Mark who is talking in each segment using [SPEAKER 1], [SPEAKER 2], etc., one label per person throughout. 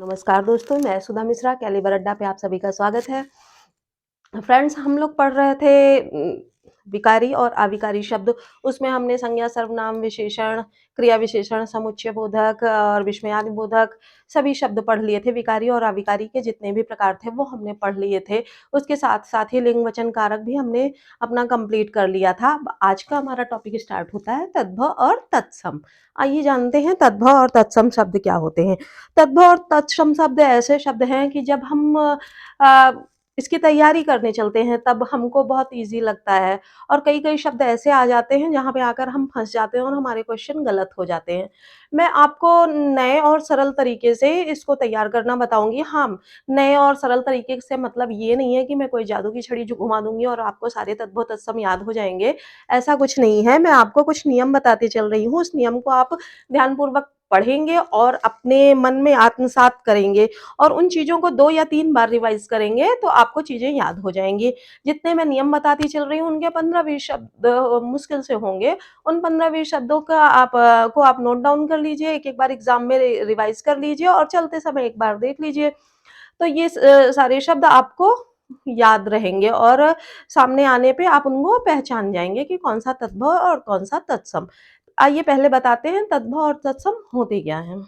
[SPEAKER 1] नमस्कार दोस्तों, मैं सुधा मिश्रा, कैलिबर अड्डा पे आप सभी का स्वागत है। फ्रेंड्स, हम लोग पढ़ रहे थे विकारी और अविकारी शब्द। उसमें हमने संज्ञा, सर्वनाम, विशेषण, क्रिया विशेषण, समुच्चय बोधक और विस्मयादि बोधक सभी शब्द पढ़ लिए थे। विकारी और अविकारी के जितने भी प्रकार थे वो हमने पढ़ लिए थे। उसके साथ-साथ ही लिंग, वचन, कारक भी हमने अपना कंप्लीट कर लिया था। अब आज का हमारा टॉपिक स्टार्ट होता है तद्भव और तत्सम। आइए जानते हैं तद्भव और तत्सम शब्द क्या होते हैं। तद्भव और तत्सम शब्द ऐसे शब्द हैं कि जब हम अ, इसकी तैयारी करने चलते हैं तब हमको बहुत ईज़ी लगता है और कई-कई शब्द ऐसे आ जाते हैं जहाँ पे आकर हम फँस जाते हैं और हमारे क्वेश्चन गलत हो जाते हैं। मैं आपको नए और सरल तरीके से इसको तैयार करना बताऊँगी। हाँ, नए और सरल तरीके से मतलब ये नहीं है कि मैं कोई जादू की छड़ी जो घुमा दूँगी और आपको सारे तद्भव तत्सम याद हो जाएँगे, ऐसा कुछ नहीं है। मैं आपको कुछ नियम बताती चल रही हूँ, उस नियम को आप ध्यानपूर्वक पढ़ेंगे और अपने मन में आत्मसात करेंगे और उन चीज़ों को 2 या 3 बार रिवाइज़ करेंगे तो आपको चीज़ें याद हो जाएँगी। जितने मैं नियम बताती चल रही हूँ उनके 15-20 शब्द मुश्किल से होंगे। उन 15-20 शब्दों का को आप नोट डाउन कर लीजिए, एक-एक बार एग्ज़ाम में रिवाइज़ कर लीजिए और चलते समय एक बार देख लीजिए। तो ये सारे शब्द आपको याद रहेंगे और सामने आने पे आप उनको पहचान जाएँगे कि कौन-सा तद्भव और कौन-सा तत्सम। आइए पहले बताते हैं तद्भव और तत्सम होते क्या हैं।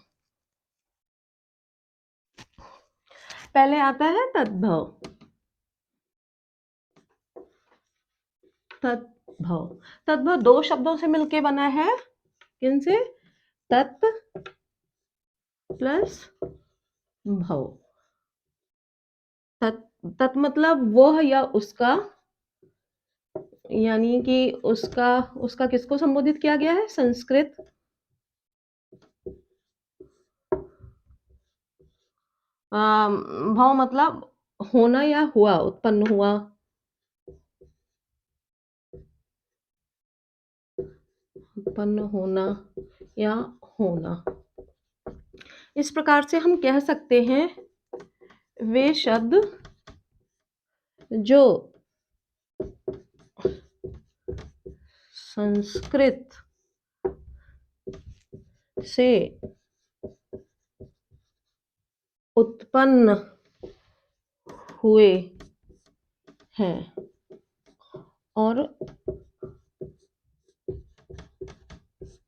[SPEAKER 1] पहले आता है तद्भव। तद्भव। तद्भव 2 शब्दों से मिलके बना है। किनसे? तत् प्लस भव। तत् तत् मतलब वह या उसका, यानी कि उसका उसका किसको संबोधित किया गया है? संस्कृत। भव मतलब होना या हुआ, उत्पन्न हुआ। उत्पन्न होना या होना। इस प्रकार से हम कह सकते हैं वे शब्द जो संस्कृत से उत्पन्न हुए हैं और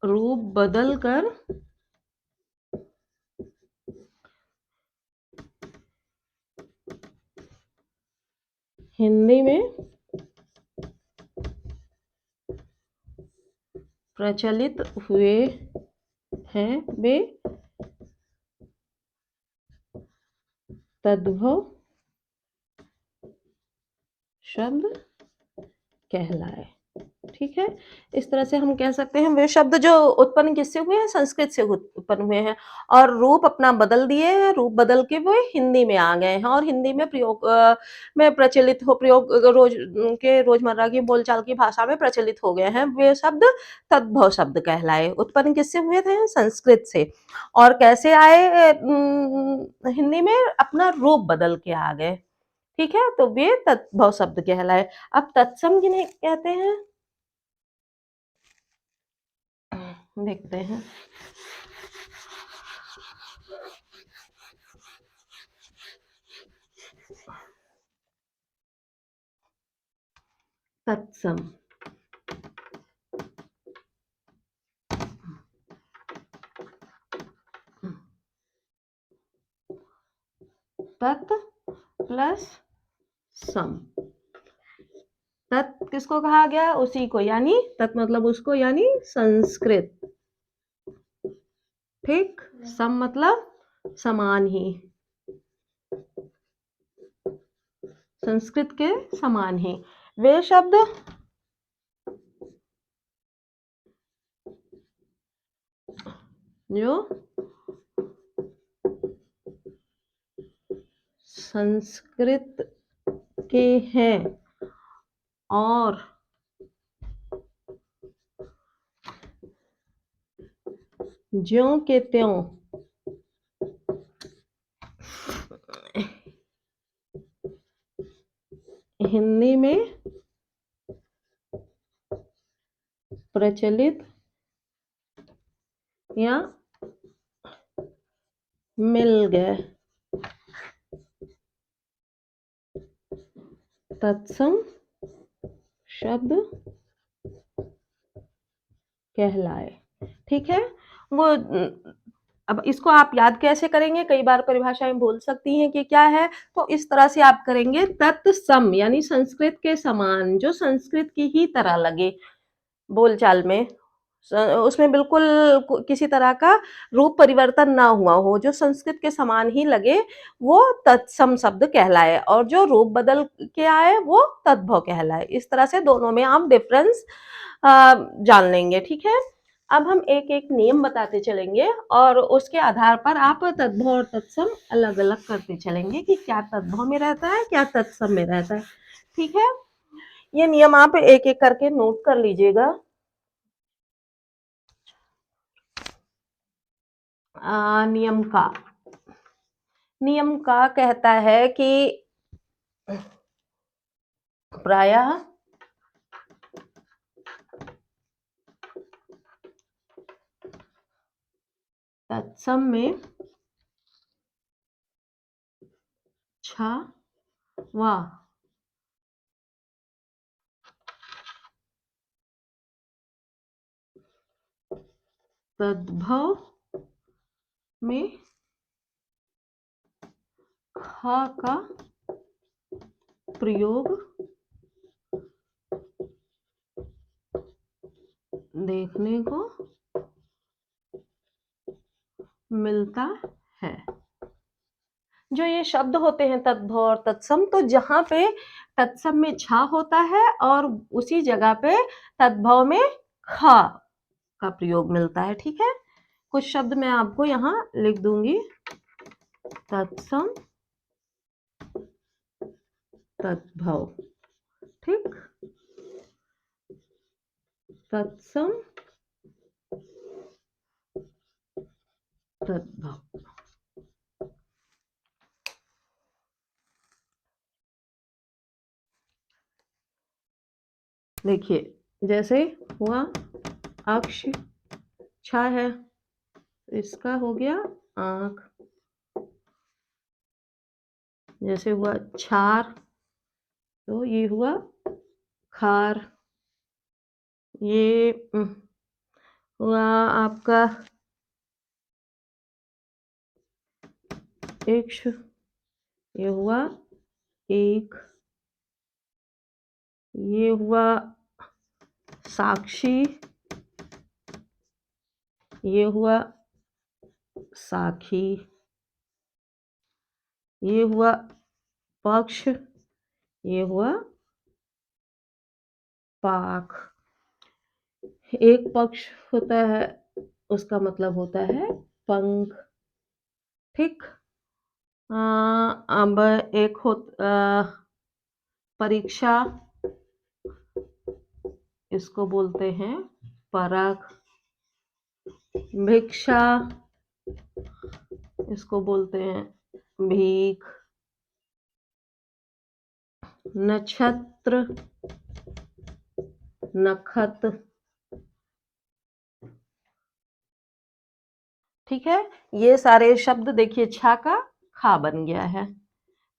[SPEAKER 1] रूप बदल कर हिंदी में प्रचलित हुए हैं, वे तद्भव शब्द कहलाए। ठीक है? इस तरह से हम कह सकते हैं वे शब्द जो उत्पन्न किससे हुए हैं? संस्कृत से उत्पन्न हुए हैं और रूप अपना बदल दिए हैं, रूप बदल के वो हिंदी में आ गए हैं और हिंदी में प्रयोग में प्रचलित हो प्रयोग के रोज़मर्रा की बोलचाल की भाषा में प्रचलित हो गए हैं। वे शब्द तद्भव शब्द कहलाए। उत्पन्न किससे हुए थे? संस्कृत से। और कैसे आए हिंदी में? अपना रूप बदल के आ गए। ठीक है? तो वे तद्भव शब्द कहलाए। अब तत्सम किन्हें कहते हैं? देखते हैं। तत्सम। तत् प्लस सम। तत् किसको कहा गया? उसी को, यानी तत् मतलब उसको, यानी संस्कृत। ठीक? सम मतलब समान ही। संस्कृत के समान ही। वे शब्द जो संस्कृत के हैं और ज्यों के त्यों हिंदी में प्रचलित या मिल गए। तत्सम शब्द कहलाए। ठीक है? वो अब इसको आप याद कैसे करेंगे? कई बार परिभाषाएँ बोल सकती हैं कि क्या है, तो इस तरह से आप करेंगे तत्सम यानी संस्कृत के समान, जो संस्कृत की ही तरह लगे बोलचाल में। उसमें बिल्कुल किसी तरह का रूप परिवर्तन ना हुआ हो, जो संस्कृत के समान ही लगे, वो तत्सम शब्द कहलाए और जो रूप बदल के आए, वो तद्भव कहलाए। इस तरह से दोनों में आप डिफरेंस जान लेंगे, ठीक है? अब हम एक-एक नियम बताते चलेंगे और उसके आधार पर आप तद्भव और तत्सम अलग-अलग करते चलेंगे कि क्या तद्भव में रहता है, क्या तत्सम में रहता है। ठीक है? ये नियम आप एक-एक करके नोट कर लीजिएगा। नियम का कहता है कि प्रायः तत्सम में छ व तद्भव में ख का प्रयोग देखने को मिलता है। जो ये शब्द होते हैं तद्भव और तत्सम, तो जहाँ पे तत्सम में छ होता है और उसी जगह पे तद्भव में ख का प्रयोग मिलता है, ठीक है? कुछ शब्द मैं आपको यहाँ लिख दूंगी। तत्सम, तद्भव, ठीक? तत्सम, तद्भव। देखिए जैसे हुआ अक्ष, छ है, इसका हो गया आंख। जैसे हुआ छार, तो ये हुआ खार। ये हुआ आपका इक्ष, ये हुआ एक। ये हुआ साक्षी, ये हुआ साखी। ये हुआ पक्ष, ये हुआ पाख। एक पक्ष होता है, उसका मतलब होता है पंख, ठीक? अब एक हो परीक्षा, इसको बोलते हैं परख। भिक्षा, इसको बोलते हैं भीख। नक्षत्र, नखत, ठीक है? ये सारे शब्द देखिए छ का खा बन गया है।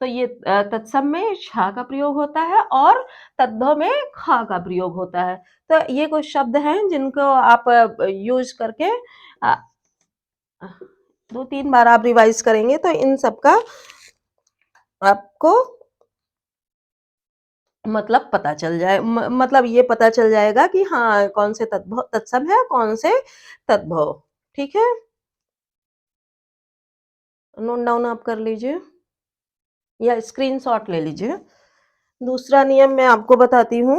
[SPEAKER 1] तो ये तत्सम में छ का प्रयोग होता है और तद्भव में ख का प्रयोग होता है। तो ये कुछ शब्द हैं जिनको आप यूज करके 2-3 बार आप रिवाइज करेंगे तो इन सब का आपको मतलब पता चल जाए, मतलब ये पता चल जाएगा कि हाँ कौन से तद्भव तत्सम है, कौन से तद्भव, ठीक है? नोट डाउन आप कर लीजिए या स्क्रीनशॉट ले लीजिए। दूसरा नियम मैं आपको बताती हूँ।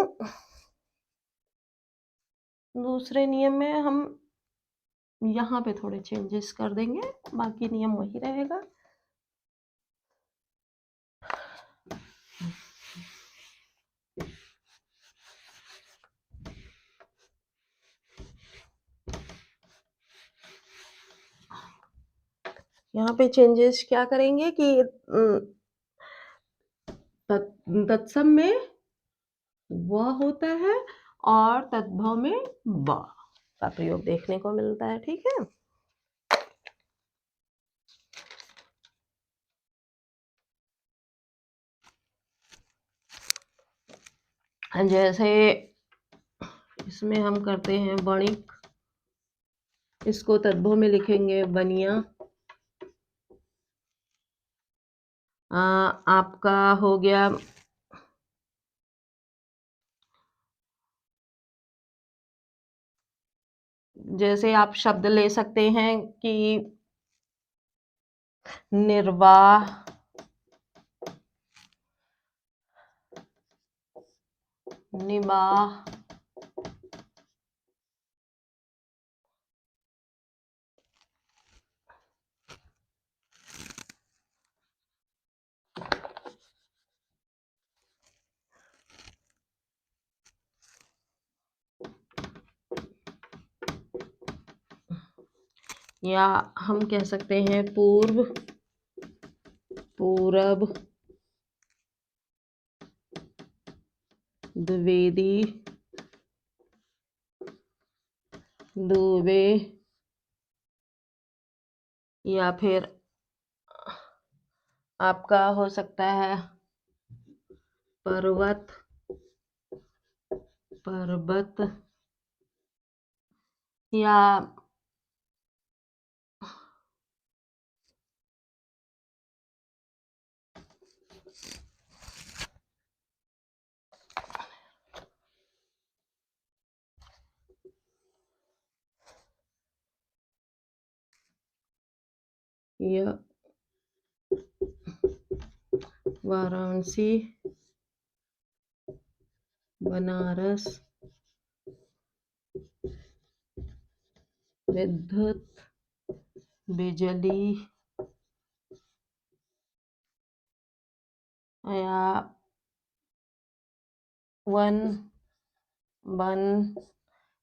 [SPEAKER 1] दूसरे नियम में हम यहाँ पे थोड़े चेंजेस कर देंगे, बाकी नियम वही रहेगा। यहाँ पे चेंजेस क्या करेंगे कि तत्सम में व होता है और तद्भव में ब का प्रयोग देखने को मिलता है, ठीक है? जैसे इसमें हम करते हैं वणिक, इसको तद्भव में लिखेंगे बनिया। आपका हो गया जैसे आप शब्द ले सकते हैं कि निर्वाह, निबाह, या हम कह सकते हैं पूर्व, पूरब, द्विवेदी, दुबे, या फिर आपका हो सकता है पर्वत, पर्वत, या या वाराणसी, बनारस, विद्युत, बिजली, या वन, वन,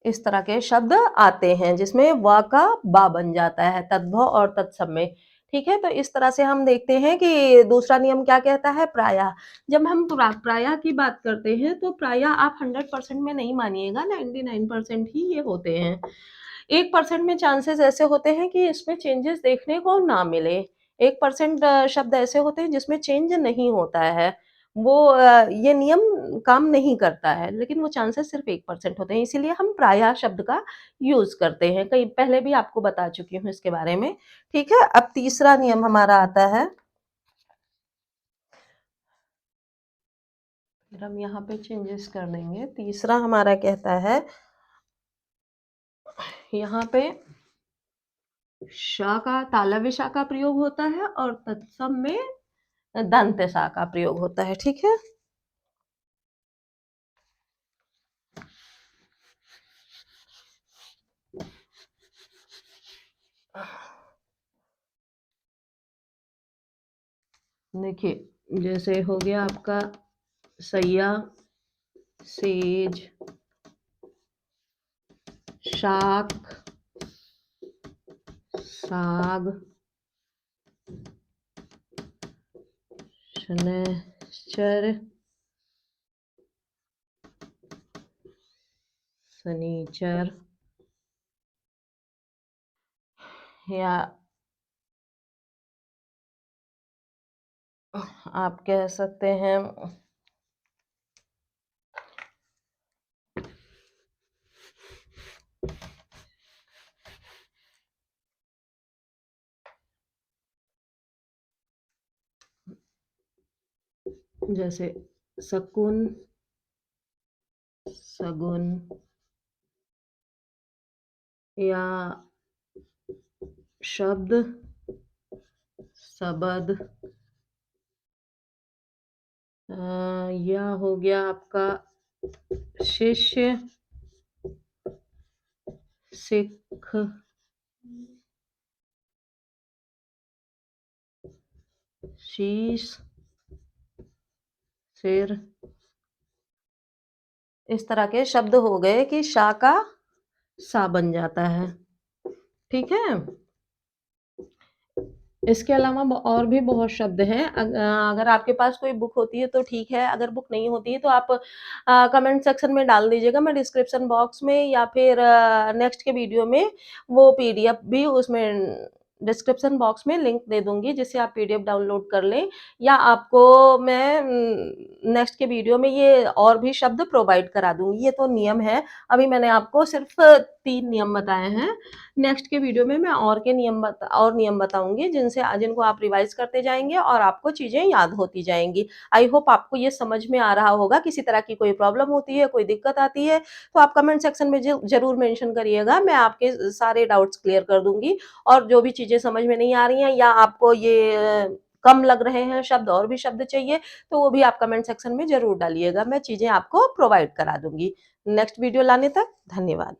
[SPEAKER 1] इस तरह के शब्द आते हैं जिसमें व का बा बन जाता है तद्भव और तत्सम में। ठीक है, तो इस तरह से हम देखते हैं कि दूसरा नियम क्या कहता है, प्रायः। जब हम प्रायः की बात करते हैं तो प्रायः आप 100% में नहीं मानिएगा, 99% ही ये होते हैं। 1% में चांसेस ऐसे होते हैं कि इसमें चेंजेस देखने को ना मिले। 1% शब्द ऐसे होते हैं जिसमें चेंज नहीं होता है। वो ये नियम काम नहीं करता है, लेकिन वो चांसेस सिर्फ़ 1% होते हैं, इसीलिए हम प्रायः शब्द का यूज़ करते हैं। कई पहले भी आपको बता चुकी हूँ इसके बारे में, ठीक है? अब तीसरा नियम हमारा आता है, फिर हम यहाँ पे चेंजेस कर देंगे। तीसरा हमारा कहता है, यहाँ पे श का तालव्य श का प्रयोग होता है और तत्सम में दंत स का प्रयोग होता है, ठीक है? देखिए, जैसे हो गया आपका सैया, सेज, शाक, साग, शनैश्चर, शनीचर, या आप कह सकते हैं जैसे शकुन, सगुन, या शब्द, शबद, या हो गया आपका शिष्य, सिख, शीश, सिर, इस तरह के शब्द हो गए कि शा का सा बन जाता है, ठीक है? इसके अलावा और भी बहुत शब्द हैं। अगर आपके पास कोई बुक होती है तो ठीक है, अगर बुक नहीं होती है तो आप कमेंट सेक्शन में डाल दीजिएगा, मैं डिस्क्रिप्शन बॉक्स में या फिर नेक्स्ट के वीडियो में वो पीडीएफ भी उसमें डिस्क्रिप्शन बॉक्स में लिंक दे दूँगी जिससे आप पीडीएफ डाउनलोड कर लें, या आपको मैं नेक्स्ट के वीडियो में ये और भी शब्द प्रोवाइड करा दूँगी। ये तो नियम है, अभी मैंने आपको सिर्फ़ 3 नियम बताए हैं। नेक्स्ट के वीडियो में मैं और नियम बताऊँगी जिनको आप रिवाइज़ करते जाएँगे और आपको चीज़ें याद होती जाएँगी। आई होप आपको ये समझ में आ रहा होगा। किसी तरह की कोई प्रॉब्लम होती है, कोई दिक्कत आती है, तो आप कमेंट सेक्शन में ज़रूर मेंशन करिएगा, मैं आपके सारे डाउट्स क्लियर कर दूँगी। और जो भी चीज़ें समझ में नहीं आ रही हैं या आपको ये कम लग रहे हैं शब्द, और भी शब्द चाहिए, तो वो भी आप कमेंट सेक्शन में ज़रूर डालिएगा, मैं चीज़ें आपको प्रोवाइड करा दूँगी। नेक्स्ट वीडियो लाने तक धन्यवाद।